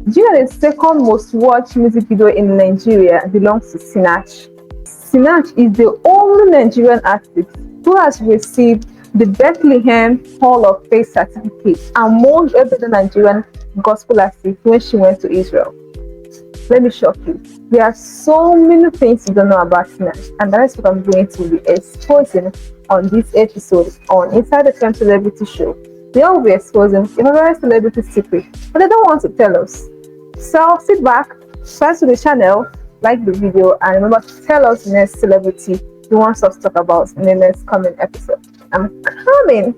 Do you know the second most watched music video in Nigeria belongs to Sinach? Sinach is the only Nigerian artist who has received the Bethlehem Hall of Faith certificate among every other Nigerian gospel artist when she went to Israel. Let me shock you. There are so many things you don't know about Sinach, and that's what I'm going to be exposing on this episode on Inside the Femme Celebrity Show. They will be exposing a favorite celebrity secret, but they don't want to tell us. So sit back, subscribe to the channel, like the video, and remember to tell us the next celebrity you want us to talk about in the next coming episode. I'm coming.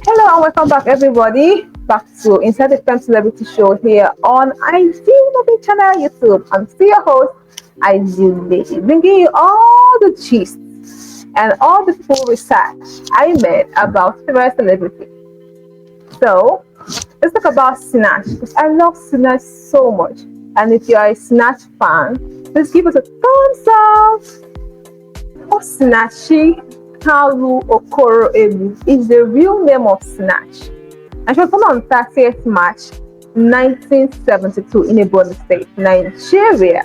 Hello and welcome back, everybody. Back to Inside the Femme Celebrity Show here on IZLady channel YouTube. I'm still your host, IZLady, bringing you all the gist and all the full research I made about favorite celebrity. So let's talk about Sinach, because I love Sinach so much. And if you are a Sinach fan, please give us a thumbs up. Osinachi Kalu Okoro Ebu is the real name of Sinach. And she was born on 30th March 1972 in Ebonyi State, Nigeria,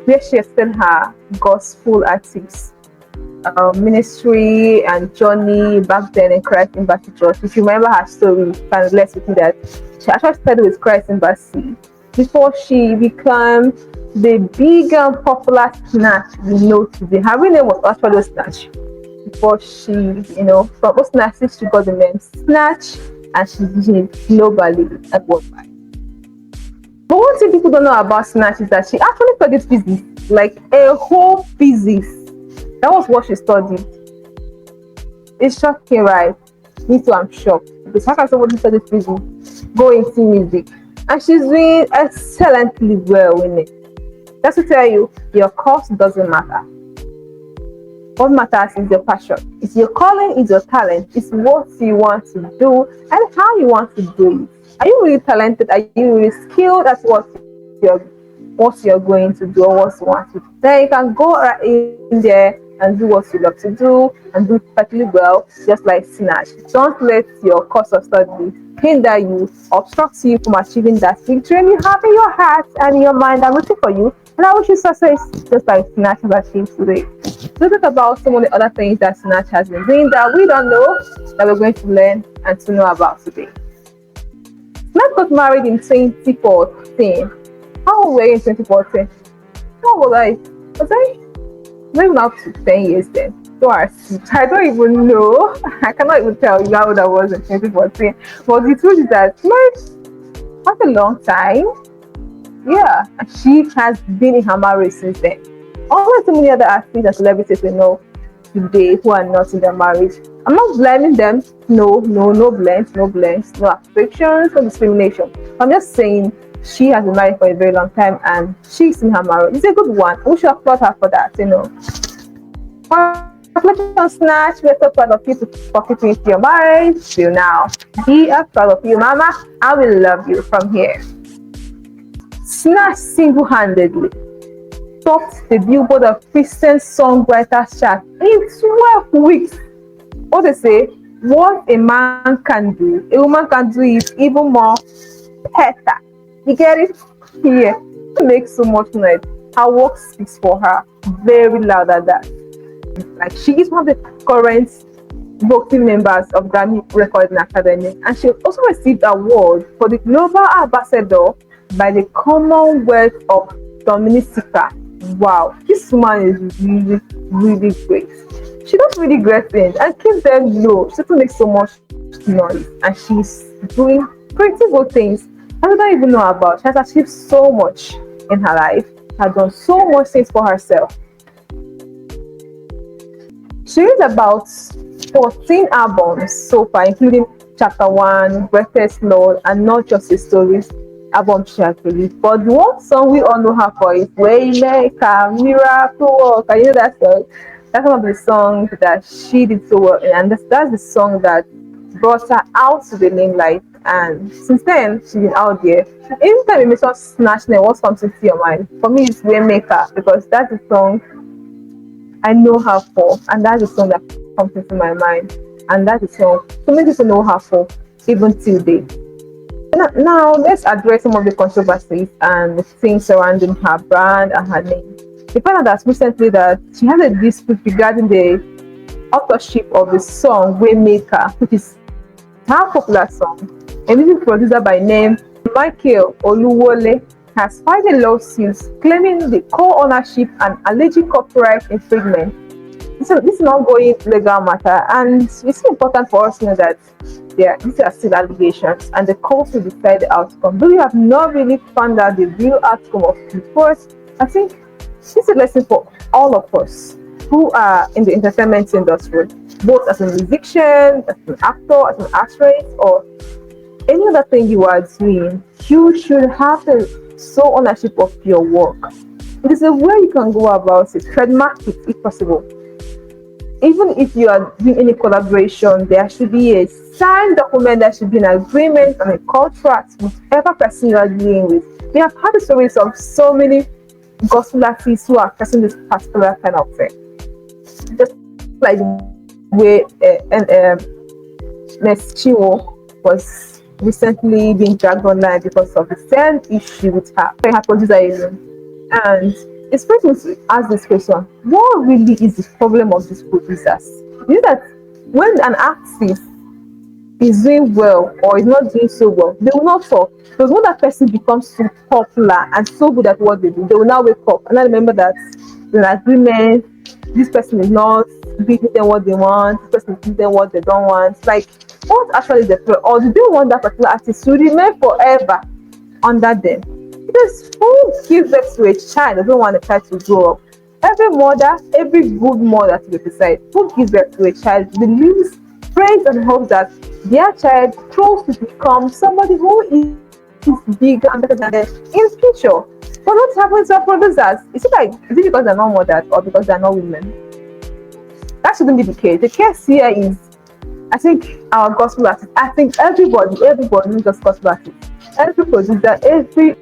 where she extended her gospel artist ministry and journey back then in Christ Embassy Church. If you remember her story, you can relate with me that she actually started with Christ Embassy before she became the big and popular Sinach we know today. Her real name was actually Sinach before she, from Osinachi she got the name Snatch, and she's using it globally and worldwide. But one thing people don't know about Sinach is that she actually studied physics, like a whole physics. That was what she studied. It's shocking, right? Me too, I'm shocked. Because how can somebody study physics go into music? And she's doing excellently well in it. Just to tell you, your course doesn't matter. What matters is your passion. It's your calling, it's your talent. It's what you want to do and how you want to do it. Are you really talented? Are you really skilled at what you're going to do or what you want to do? Then you can go right in there and do what you love to do and do it perfectly well, just like Sinach. Don't let your course of study hinder you, obstruct you from achieving that victory you have in your heart and in your mind. I'm rooting for you, and I wish you success, just like Sinach has achieved today. Let's talk about some of the other things that Sinach has been doing that we don't know, that we're going to learn and to know about today. Sinach got married in 2014. How old were you in 2014? How old was I? Was I not even up to 10 years then? So I don't even know. I cannot even tell you how old I was in 2014. But the truth is that quite a long time. Yeah, and she has been in her marriage since then. Unlike so many other athletes and celebrities we know today who are not in their marriage. I'm not blaming them. No blames, no afflictions, no discrimination. I'm just saying she has been married for a very long time and she's in her marriage. It's a good one. We should applaud her for that, Congratulations, Snatch. We're so proud of you for keeping into your marriage till now. We are proud of you, Mama. I will love you from here. Snatch single-handedly topped the Billboard of Christian Songwriters chart in 12 weeks. What they say, what a man can do, a woman can do it even more better. You get it? Here. She makes so much noise. Her work speaks for her very loud at that. Like, she is one of the current voting members of Grammy Recording Academy, and she also received an award for the Global Ambassador by the Commonwealth of Dominica. Wow, this woman is really, really great. She does really great things and keeps them low. She doesn't make so much noise, and she's doing pretty good things I don't even know about. She has achieved so much in her life. She has done so much things for herself. She has about 14 albums so far, including Chapter 1, Greatest Lord, and Not Just a Stories album she has released. But the one song we all know her for is Waymaker, Miracle Worker. You know that song? That's one of the songs that she did so well, and that's the song that brought her out to the limelight. And since then, she's been out there. Anytime you mention Snatch name, what comes into your mind? For me, it's Waymaker, because that's the song I know her for, and that's the song that comes into my mind. and that is all. So many people know her for even till date. Now, let's address some of the controversies and the things surrounding her brand and her name. We found out that recently that she has a dispute regarding the authorship of the song Waymaker, which is her popular song. A music producer by name Michael Oluwole has filed a lawsuit claiming the co-ownership and alleged copyright infringement. So this is an ongoing legal matter, and it's important for us to know that these are still allegations, and the court will decide the outcome. Though we have not really found out the real outcome of the court, I think this is a lesson for all of us who are in the entertainment industry, both as a musician, as an actor, as an actress, or any other thing you are doing. You should have the sole ownership of your work. It is a way you can go about it, trademark it if possible. Even if you are doing any collaboration, there should be a signed document, there should be an agreement and a contract with whatever person you are dealing with. We have had the stories of so many gospel artists who are facing this particular kind of thing. Just like where Miss Chiwo was recently being dragged online because of the same issue with her producer alone. And it's important to ask this question: what really is the problem of these producers? Is it that when an artist is doing well or is not doing so well, they will not talk? Because when that person becomes so popular and so good at what they do, they will now wake up and I remember that the agreement, this person is not giving them what they want, this person is giving them what they don't want. Like, what actually is the problem? Or do they want that particular artist to remain forever under them? Because who gives birth to a child doesn't want a child to grow up? Every mother, every good mother to be precise, who gives birth to a child believes, prays, and hopes that their child grows to become somebody who is bigger and better than them in future. But what happens to our producers? Is it because they're not mothers or because they're not women? That shouldn't be the case. The case here is, I think, our gospel artists. I think everybody, not just gospel artists, every producer, every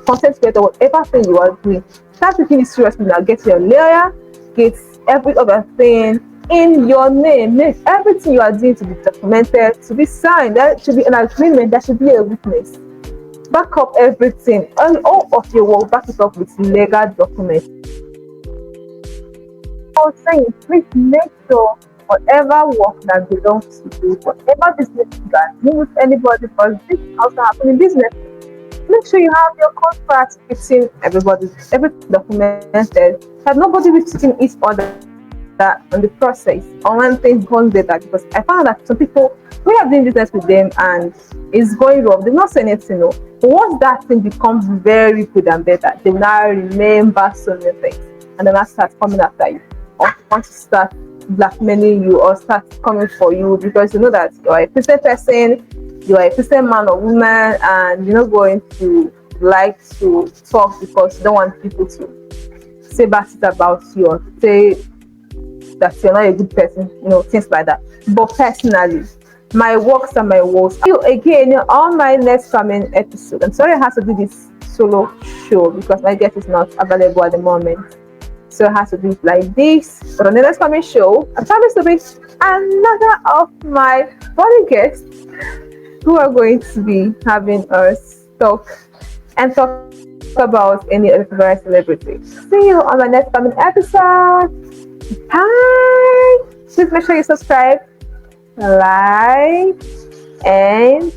content creator, whatever thing you are doing, start taking it seriously now. Get your lawyer, get every other thing in your name. Make everything you are doing to be documented, to be signed. There should be an agreement, there should be a witness. Back up everything, and all of your work, back it up with legal documents. I was saying, please make sure whatever work that belongs to you, whatever business you are doing with anybody, because this also happens in business. Make sure you have your contract between everything documented, that nobody will cheating each other on the process or when things go better. Because I found that some people, we are doing business with them and it's going wrong, they're not saying anything, no. But once that thing becomes very good and better, they will now remember so many things and then I start coming after you or want to start blackmailing you or start coming for you because you know that you are a Christian person, you are a Christian man or woman, and you're not going to like to talk because you don't want people to say bad things about you or say that you're not a good person, things like that. But personally, my works and my words. See you again on my next coming episode. I'm sorry I have to do this solo show because my guest is not available at the moment. So I have to do it like this. But on the next coming show, I promise to be another of my funny guests who are going to be having us talk about any other favorite celebrity. See you on my next coming episode. Bye. Please make sure you subscribe, like, and